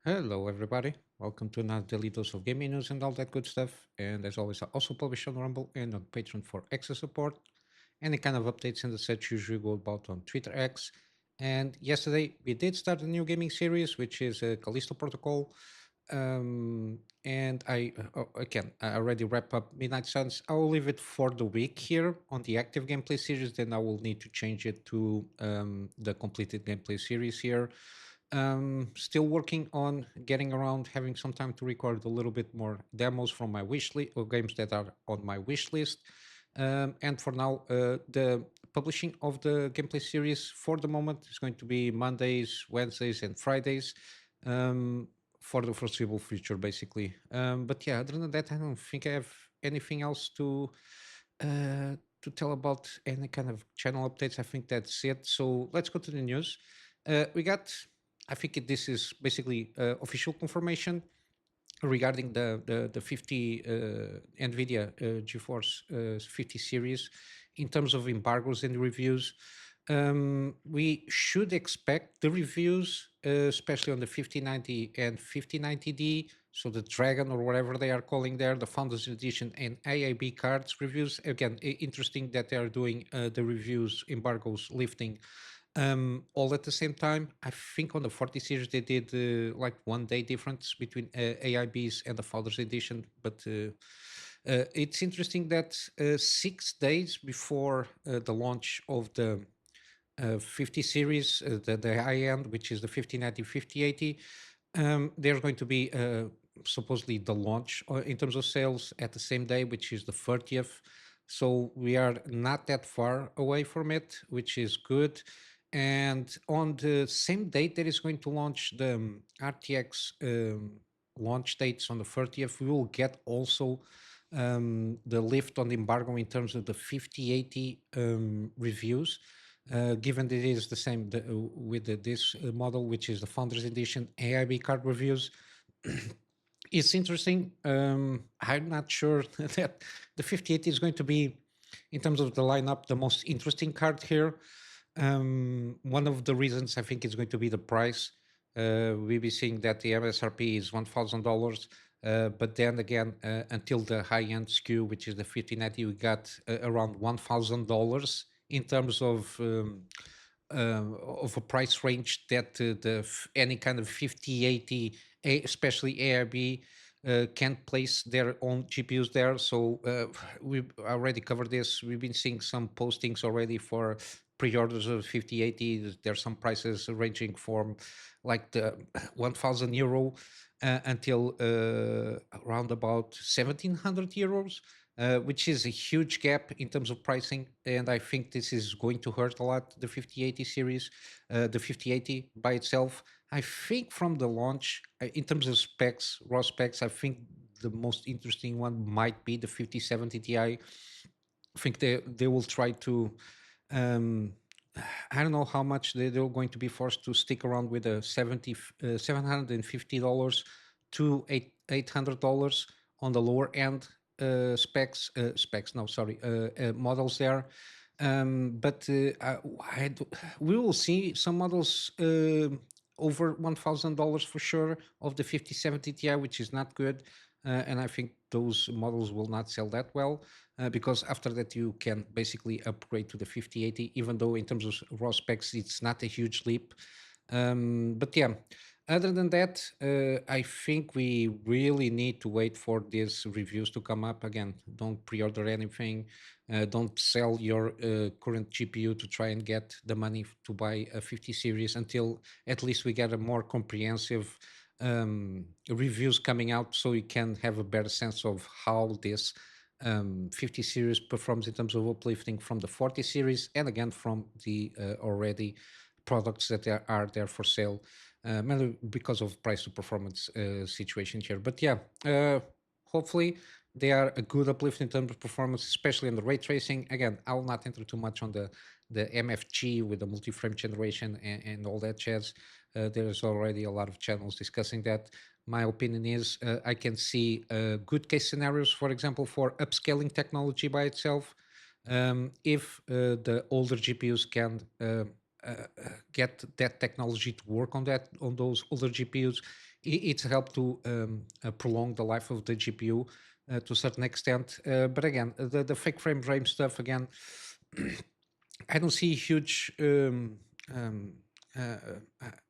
Hello, everybody. Welcome to another daily dose of gaming news and all that good stuff. And as always, I also publish on Rumble and on Patreon for extra support. Any kind of updates and the such usually go about on Twitter X. And yesterday we did start a new gaming series, which is Callisto Protocol. And again, I already wrap up Midnight Suns. I will leave it for the week here on the active gameplay series. Then I will need to change it to the completed gameplay series here. Still working on getting around, having some time to record a little bit more demos from my wish list or games that are on my wish list. And for now, the publishing of the gameplay series for the moment is going to be Mondays, Wednesdays, and Fridays for the foreseeable future, basically. But yeah, other than that, I don't think I have anything else to tell about any kind of channel updates. I think that's it. So let's go to the news. We got, I think this is basically official confirmation regarding the 50 NVIDIA GeForce 50 series in terms of embargoes and reviews. We should expect the reviews, especially on the 5090 and 5090D, so the Dragon or whatever they are calling there, the Founders Edition and AIB cards reviews. Again, interesting that they are doing the reviews, embargoes lifting all at the same time. I think on the 40 series they did like 1 day difference between AIBs and the Founders Edition, but it's interesting that 6 days before the launch of the 50 series, the high end, which is the 5090, 5080, there's going to be supposedly the launch in terms of sales at the same day, which is the 30th. So we are not that far away from it, which is good. And on the same date that is going to launch the RTX launch dates on the 30th, we will get also the lift on the embargo in terms of the 5080 reviews. Given that it is the same with this model, which is the Founders Edition AIB card reviews, it's interesting. I'm not sure that the 5080 is going to be, in terms of the lineup, the most interesting card here. One of the reasons I think is going to be the price. We'll be seeing that the MSRP is $1,000, but then again, until the high-end SKU, which is the 5090, we got around $1,000 in terms of a price range that any kind of 5080, especially ARB, can place their own GPUs there. So we've already covered this. We've been seeing some postings already for pre-orders of 5080. There's some prices ranging from like the 1,000 euro until around about 1,700 euros. Which is a huge gap in terms of pricing, and I think this is going to hurt a lot the 5080 series, the 5080 by itself. I think from the launch, in terms of specs, raw specs, I think the most interesting one might be the 5070 Ti. I think they will try to. Um, I don't know how much they're going to be forced to stick around with a $750 to $800 on the lower end models there. But we will see some models over $1,000 for sure of the 5070 Ti, which is not good. And I think those models will not sell that well because after that you can basically upgrade to the 5080, even though in terms of raw specs it's not a huge leap. But yeah, other than that, I think we really need to wait for these reviews to come up. Again, don't pre-order anything. Don't sell your current GPU to try and get the money to buy a 50 series until at least we get a more comprehensive reviews coming out, so you can have a better sense of how this 50 series performs in terms of uplifting from the 40 series and again from the already products that are there for sale, mainly because of price to performance situation here. But yeah, hopefully they are a good uplift in terms of performance, especially in the ray tracing. Again, I will not enter too much on the MFG with the multi-frame generation and all that jazz. There's already a lot of channels discussing that. My opinion is I can see good case scenarios, for example, for upscaling technology by itself. If the older GPUs can get that technology to work on those older GPUs, it's helped to prolong the life of the GPU to a certain extent. But again, the fake frame rate stuff again, I don't see huge. Um,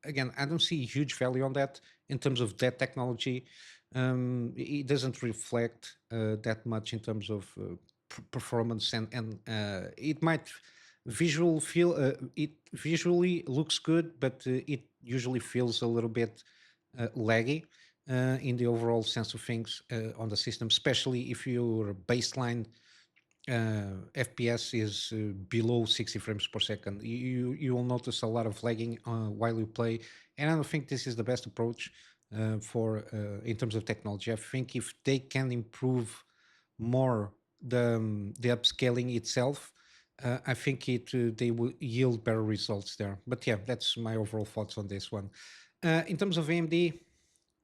Again, I don't see huge value on that in terms of that technology. It doesn't reflect that much in terms of performance, and it might it visually looks good, but it usually feels a little bit laggy in the overall sense of things on the system, especially if your baseline FPS is below 60 frames per second. You will notice a lot of lagging while you play, and I don't think this is the best approach for in terms of technology. I think if they can improve more the upscaling itself, I think they will yield better results there. But yeah, that's my overall thoughts on this one. In terms of AMD,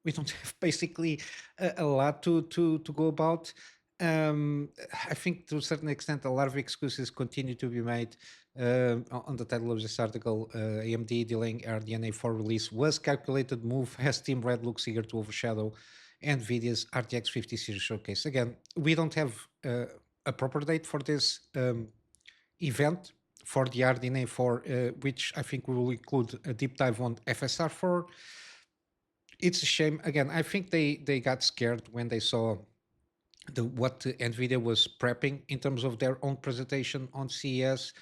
we don't have basically a lot to go about. I think to a certain extent, a lot of excuses continue to be made. On the title of this article, AMD delaying RDNA 4 release was calculated move as Team Red looks eager to overshadow NVIDIA's RTX 50 series showcase. Again, we don't have a proper date for this event for the RDNA 4, which I think will include a deep dive on FSR 4. It's a shame. Again, I think they got scared when they saw what Nvidia was prepping in terms of their own presentation on CES,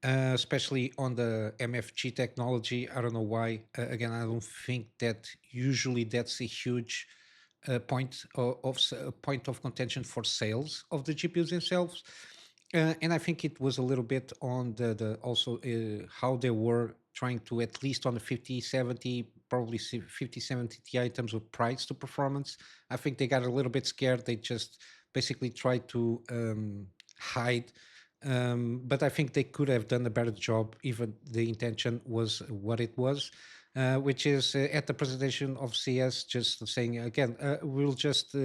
especially on the MFG technology. I don't know why. Again, I don't think that usually that's a huge point of contention for sales of the GPUs themselves. And I think it was a little bit on the also how they were trying to, at least on the 5070, probably 5070 Ti in terms of price to performance. I think they got a little bit scared. They just basically tried to hide. But I think they could have done a better job, even the intention was what it was. Which is at the presentation of CS, just saying again, we'll just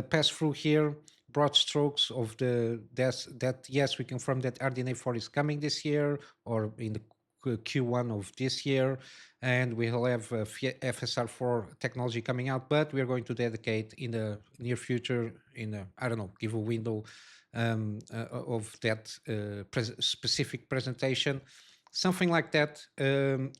pass through here broad strokes of that yes, we confirm that RDNA 4 is coming this year or in the Q1 of this year, and we'll have FSR 4 technology coming out, but we're going to dedicate in the near future, in a, I don't know, give a window of that specific presentation, something like that.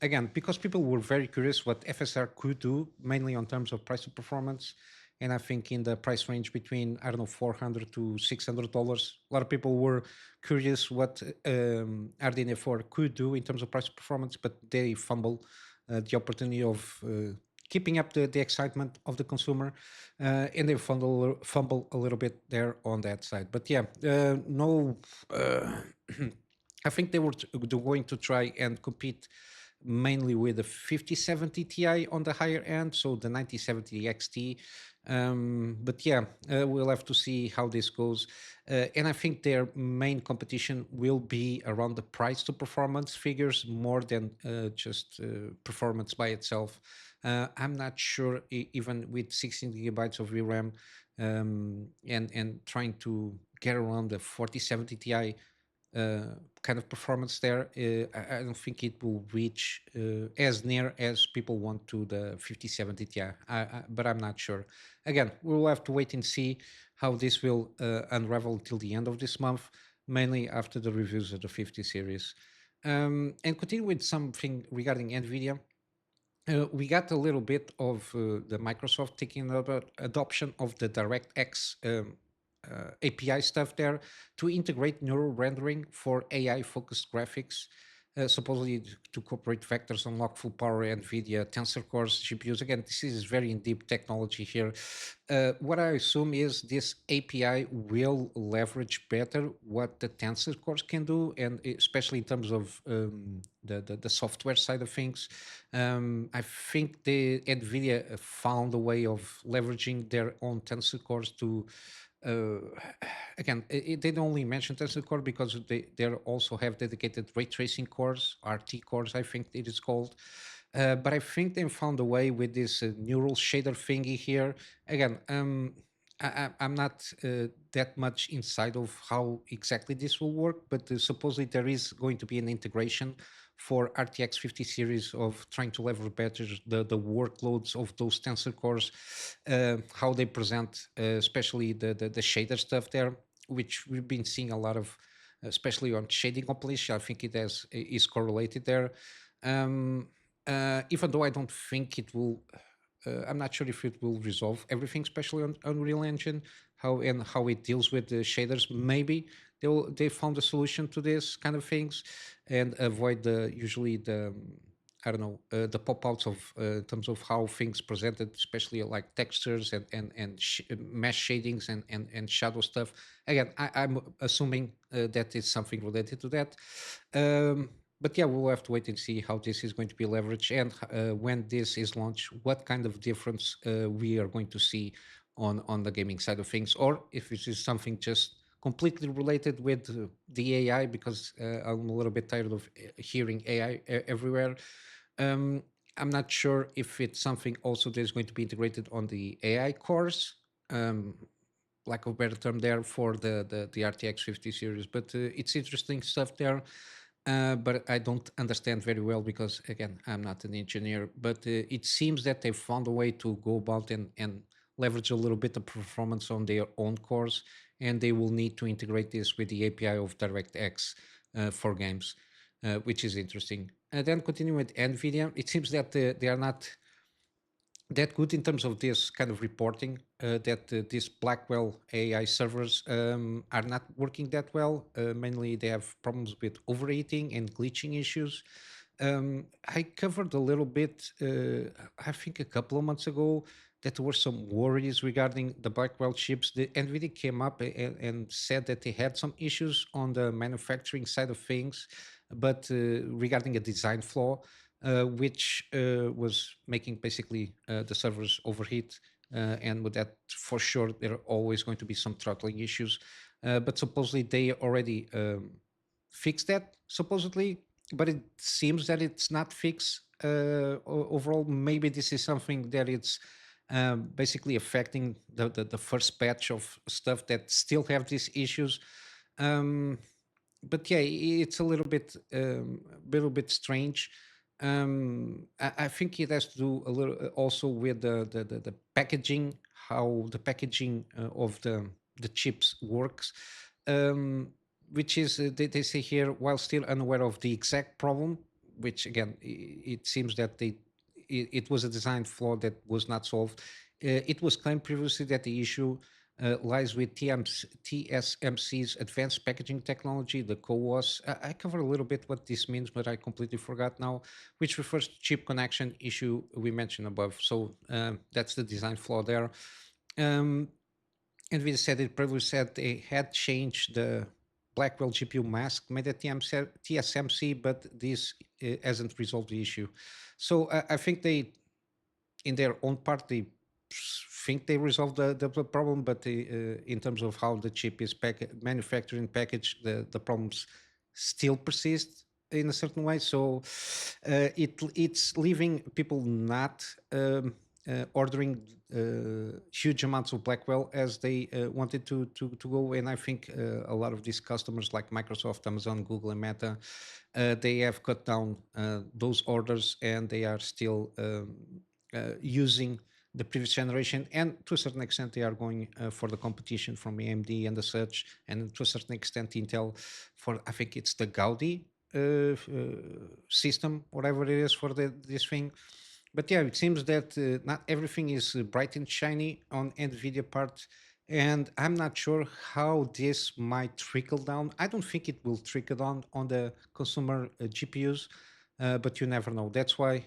Again, because people were very curious what FSR could do, mainly on terms of price to performance. And I think in the price range between, I don't know, $400 to $600, a lot of people were curious what RDNA 4 could do in terms of price performance, but they fumble the opportunity of keeping up the excitement of the consumer, and they fumble a little bit there on that side. But yeah, no, I think they're going to try and compete mainly with the 5070 Ti on the higher end, so the 9070 XT. But yeah, we'll have to see how this goes. And I think their main competition will be around the price to performance figures more than just performance by itself. I'm not sure, even with 16 gigabytes of VRAM and trying to get around the 4070 Ti kind of performance there, I don't think it will reach as near as people want to the 5070 Ti, but I'm not sure. Again, we'll have to wait and see how this will unravel till the end of this month, mainly after the reviews of the 50 series. And continue with something regarding NVIDIA. We got a little bit of the Microsoft taking about adoption of the DirectX API stuff there to integrate neural rendering for AI-focused graphics, supposedly to cooperate vectors unlock full power NVIDIA tensor cores GPUs. Again, this is very in-deep technology here. What I assume is this API will leverage better what the tensor cores can do, and especially in terms of the software side of things. I think the NVIDIA found a way of leveraging their own tensor cores to uh, again, they don't only mention tensor core because they also have dedicated ray tracing cores, RT cores, I think it is called. But I think they found a way with this neural shader thingy here. Again, I'm not that much inside of how exactly this will work, but supposedly there is going to be an integration for RTX 50 series of trying to leverage better the workloads of those tensor cores, how they present, especially the shader stuff there, which we've been seeing a lot of, especially on shading compilation. I think it has is correlated there. Um, Even though I don't think it will, I'm not sure if it will resolve everything, especially on Unreal Engine, how it deals with the shaders. Maybe they found a solution to this kind of things and avoid the usually the I don't know the pop outs of in terms of how things presented, especially like textures and mesh shadings and shadow stuff. Again, I'm assuming that it's something related to that. Um, but yeah, we'll have to wait and see how this is going to be leveraged and when this is launched, what kind of difference we are going to see on the gaming side of things, or if this is something just completely related with the AI, because I'm a little bit tired of hearing AI everywhere. Um, I'm not sure if it's something also that is going to be integrated on the AI cores. Um, Lack of better term there for the RTX 50 series, but it's interesting stuff there. But I don't understand very well because again, I'm not an engineer. But it seems that they found a way to go about and leverage a little bit of performance on their own cores, and they will need to integrate this with the API of DirectX for games, which is interesting. And then continuing with NVIDIA, it seems that they are not that good in terms of this kind of reporting, that these Blackwell AI servers are not working that well. Mainly, they have problems with overheating and glitching issues. I covered a little bit, I think a couple of months ago, that there were some worries regarding the Blackwell chips. The NVIDIA came up and said that they had some issues on the manufacturing side of things, but regarding a design flaw, which was making basically the servers overheat. And with that, for sure, there are always going to be some throttling issues. But supposedly they already fixed that, supposedly, but it seems that it's not fixed overall. Maybe this is something that it's basically affecting the first batch of stuff that still have these issues. Um, but yeah, it's a little bit strange. I think it has to do a little also with the packaging, how the packaging of the chips works, um, which is they say here, while still unaware of the exact problem, which again it seems that it was a design flaw that was not solved. It was claimed previously that the issue lies with TSMC's advanced packaging technology, the CoWoS. I covered a little bit what this means, but I completely forgot now, which refers to chip connection issue we mentioned above. So that's the design flaw there. Um, NVIDIA said it previously said they had changed the Blackwell GPU mask made at TSMC, but this hasn't resolved the issue. So I think they in their own part they think they resolved the problem, but in terms of how the chip is manufactured and packaged, the problems still persist in a certain way. So it's leaving people not ordering huge amounts of Blackwell as they wanted to go. And I think a lot of these customers like Microsoft, Amazon, Google, and Meta, they have cut down those orders, and they are still using the previous generation, and to a certain extent they are going for the competition from AMD and the such, and to a certain extent Intel for, I think it's the Gaudi system, whatever it is for this thing. But yeah, it seems that not everything is bright and shiny on NVIDIA part, and I'm not sure how this might trickle down. I don't think it will trickle down on the consumer GPUs, but you never know. That's why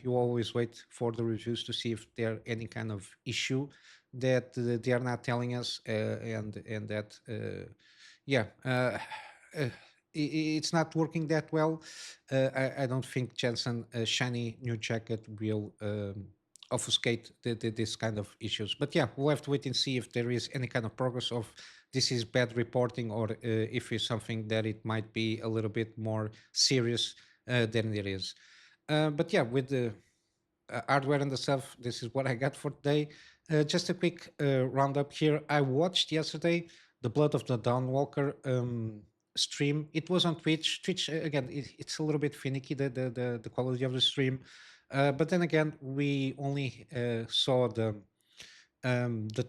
you always wait for the reviews to see if there any kind of issue that they are not telling us, and that yeah. Uh, it's not working that well. I don't think Jensen shiny new jacket will obfuscate this kind of issues. But yeah, we'll have to wait and see if there is any kind of progress of this is bad reporting, or if it's something that it might be a little bit more serious than it is. But yeah, with the hardware and the stuff, this is what I got for today. Just a quick roundup here. I watched yesterday the Blood of the Dawnwalker stream. It was on Twitch. Twitch again, it's a little bit finicky the quality of the stream, but then again, we only saw the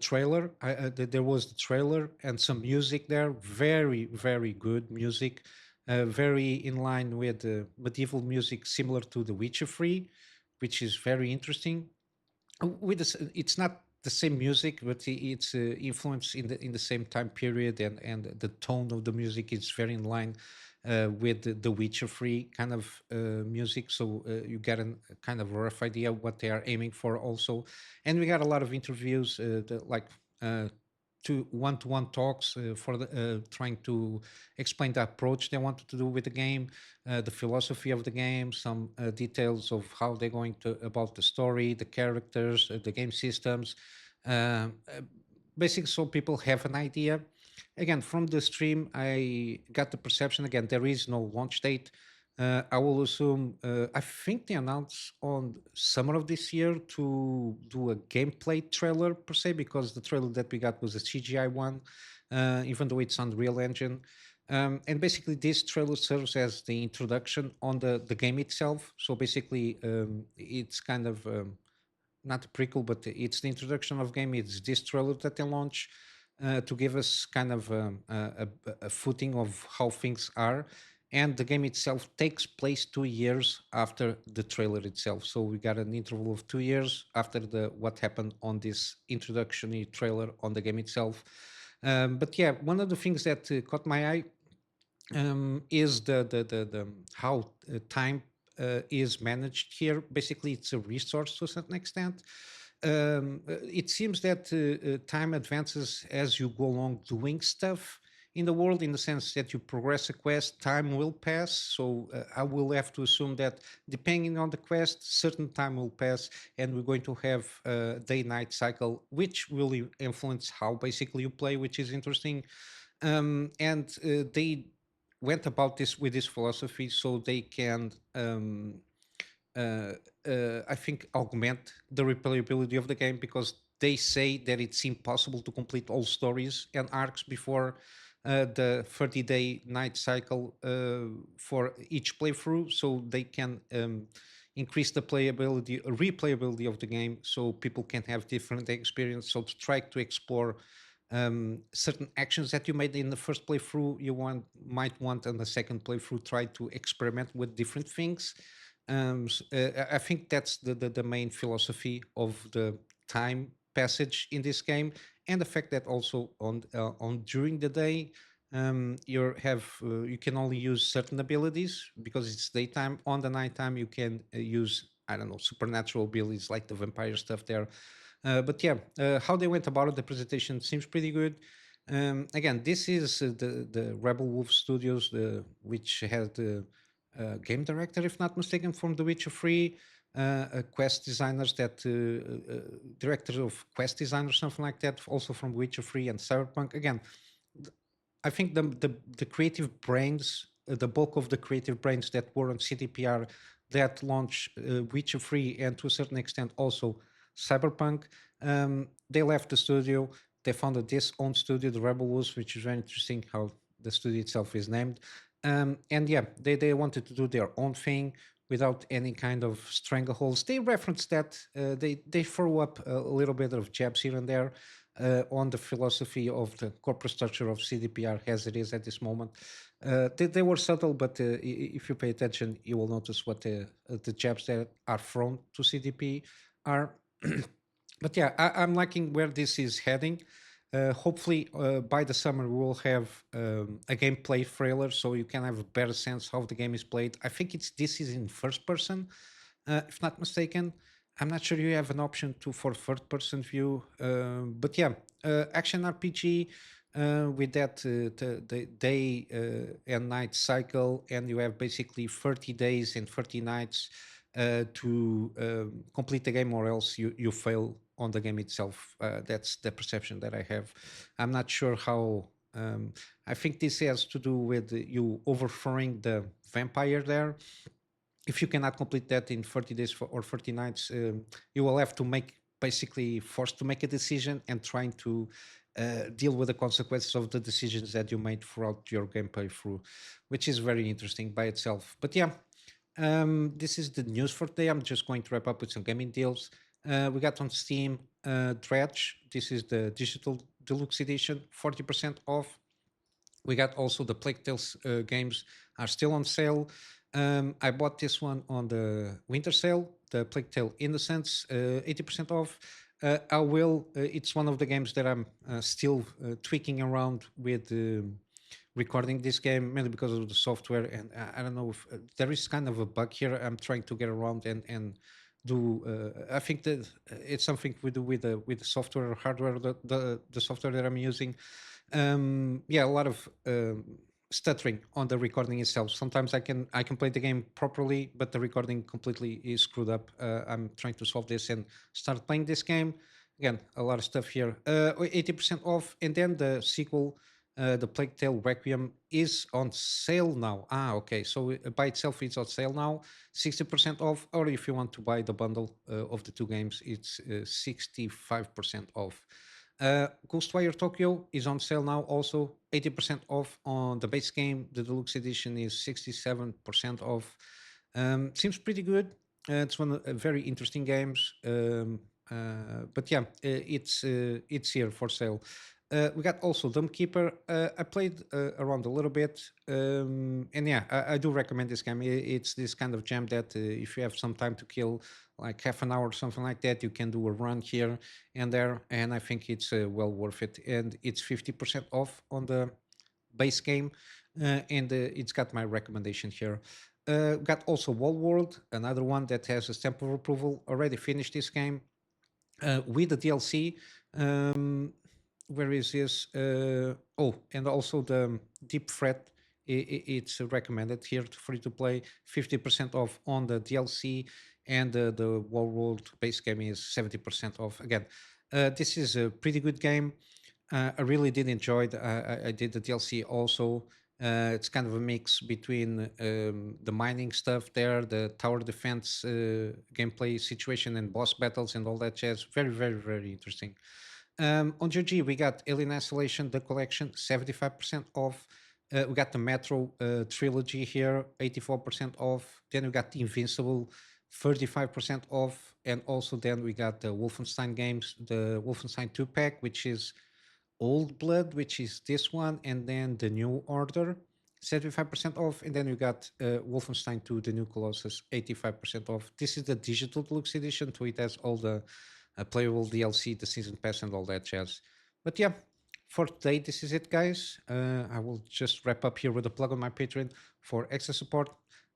trailer. There was the trailer and some music there. Very very good music. Very in line with medieval music, similar to The Witcher 3, which is very interesting. With this, it's not the same music, but it's influenced in the same time period, and the tone of the music is very in line with the Witcher 3 kind of music. So you get a kind of rough idea what they are aiming for also. And we got a lot of interviews, like uh, to one-to-one talks for trying to explain the approach they wanted to do with the game, the philosophy of the game, some details of how they're going to about the story, the characters, the game systems, uh, basically, so people have an idea. Again, from the stream, I got the perception. Again, there is no launch date. I will assume. I think they announced on summer of this year to do a gameplay trailer per se, because the trailer that we got was a CGI one, even though it's on Real Engine. And basically, this trailer serves as the introduction on the game itself. So basically, it's kind of not a prequel, but it's the introduction of game. It's this trailer that they launch to give us kind of a footing of how things are. And the game itself takes place 2 years after the trailer itself. So we got an interval of 2 years after the what happened on this introductory trailer on the game itself. But yeah, one of the things that caught my eye is the how time is managed here. Basically, it's a resource to a certain extent. It seems that time advances as you go along doing stuff in the world, in the sense that you progress a quest, time will pass. So I will have to assume that depending on the quest, certain time will pass, and we're going to have a day-night cycle, which will influence how basically you play, which is interesting. And they went about this with this philosophy so they can uh, I think augment the replayability of the game, because they say that it's impossible to complete all stories and arcs before the 30-day night cycle for each playthrough, so they can increase the playability, replayability of the game, so people can have different experience. So to try to explore certain actions that you made in the first playthrough, you might want on the second playthrough try to experiment with different things. I think that's the main philosophy of the time passage in this game, and the fact that also on during the day you can only use certain abilities because it's daytime. On the nighttime, you can use, I don't know, supernatural abilities like the vampire stuff there. But yeah, how they went about it, the presentation seems pretty good. Again, this is the Rebel Wolf Studios, which has the game director, if not mistaken, from The Witcher 3, quest designers that directors of quest design or something like that, also from Witcher 3 and Cyberpunk. Again, I think the creative brains, the bulk of the creative brains that were on CDPR that launched Witcher 3 and to a certain extent also Cyberpunk, they left the studio. They founded this own studio, the Rebel Wolves, which is very interesting how the studio itself is named. And yeah, they wanted to do their own thing without any kind of strangleholds. They referenced that they throw up a little bit of jabs here and there on the philosophy of the corporate structure of CDPR as it is at this moment. They were subtle, but if you pay attention, you will notice what the jabs that are thrown to CDP are. But yeah, I'm liking where this is heading. Hopefully, by the summer, we will have a gameplay trailer, so you can have a better sense how the game is played. I think this is in first person, if not mistaken. I'm not sure you have an option to for third person view, but yeah, action RPG with that the day and night cycle, and you have basically 30 days and 30 nights to complete the game, or else you fail on the game itself. That's the perception that I have. I'm not sure how. I think this has to do with you overthrowing the vampire there. If you cannot complete that in 30 days or 30 nights, you will have to make basically forced to make a decision and trying to deal with the consequences of the decisions that you made throughout your gameplay through, which is very interesting by itself. But yeah, this is the news for today. I'm just going to wrap up with some gaming deals. We got on Steam Dredge. This is the digital deluxe edition, 40% off. We got also the Plague Tales games are still on sale. I bought this one on the winter sale, the Plague Tale Innocence, 80% off. I will. It's one of the games that I'm still tweaking around with recording this game, mainly because of the software. And I don't know if there is kind of a bug here. I'm trying to get around and do. I think that it's something we do with the software or hardware, the software that I'm using. Yeah, a lot of stuttering on the recording itself. Sometimes I can play the game properly, but the recording completely is screwed up. I'm trying to solve this and start playing this game again. A lot of stuff here. 80% off, and then the sequel, the Plague Tale Requiem, is on sale now. Ah, okay. So by itself, it's on sale now, 60% off. Or if you want to buy the bundle of the two games, it's 65% off. Ghostwire Tokyo is on sale now, also 80% off on the base game. The deluxe edition is 67% off. Seems pretty good. It's one of very interesting games. But yeah, it's here for sale. We got also Dumbkeeper. I played around a little bit, and yeah, I do recommend this game. It's this kind of gem that if you have some time to kill, like half an hour or something like that, you can do a run here and there, and I think it's well worth it. And it's 50% off on the base game, and it's got my recommendation here. Got also Wall World, another one that has a stamp of approval. Already finished this game with the DLC. Um, where is this? Oh, and also the Deep Threat. It's recommended here to free to play. 50% off on the DLC, and the Wall World base game is 70% off. Again, this is a pretty good game. I really did enjoy it. I did the DLC also. It's kind of a mix between the mining stuff there, the tower defense gameplay situation, and boss battles and all that jazz. Very, very, very interesting. On GG, we got Alien Isolation, the collection, 75% off. We got the Metro trilogy here, 84% off. Then we got the Invincible, 35% off. And also then we got the Wolfenstein games, the Wolfenstein 2 pack, which is Old Blood, which is this one, and then the New Order, 75% off. And then we got Wolfenstein 2, the New Colossus, 85% off. This is the digital deluxe edition, so it has all the playable DLC, the season pass, and all that jazz. But yeah, for today, this is it, guys. I will just wrap up here with a plug on my Patreon for extra support.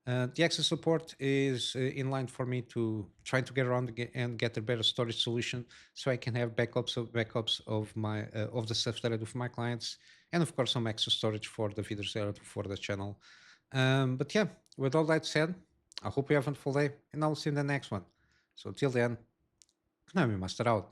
The extra support is in line for me to try to get around and get a better storage solution, so I can have backups of my of the stuff that I do for my clients, and of course some extra storage for the videos that I do for the channel. But yeah, with all that said, I hope you have a wonderful day, and I'll see you in the next one. So till then, Kunamy Master out.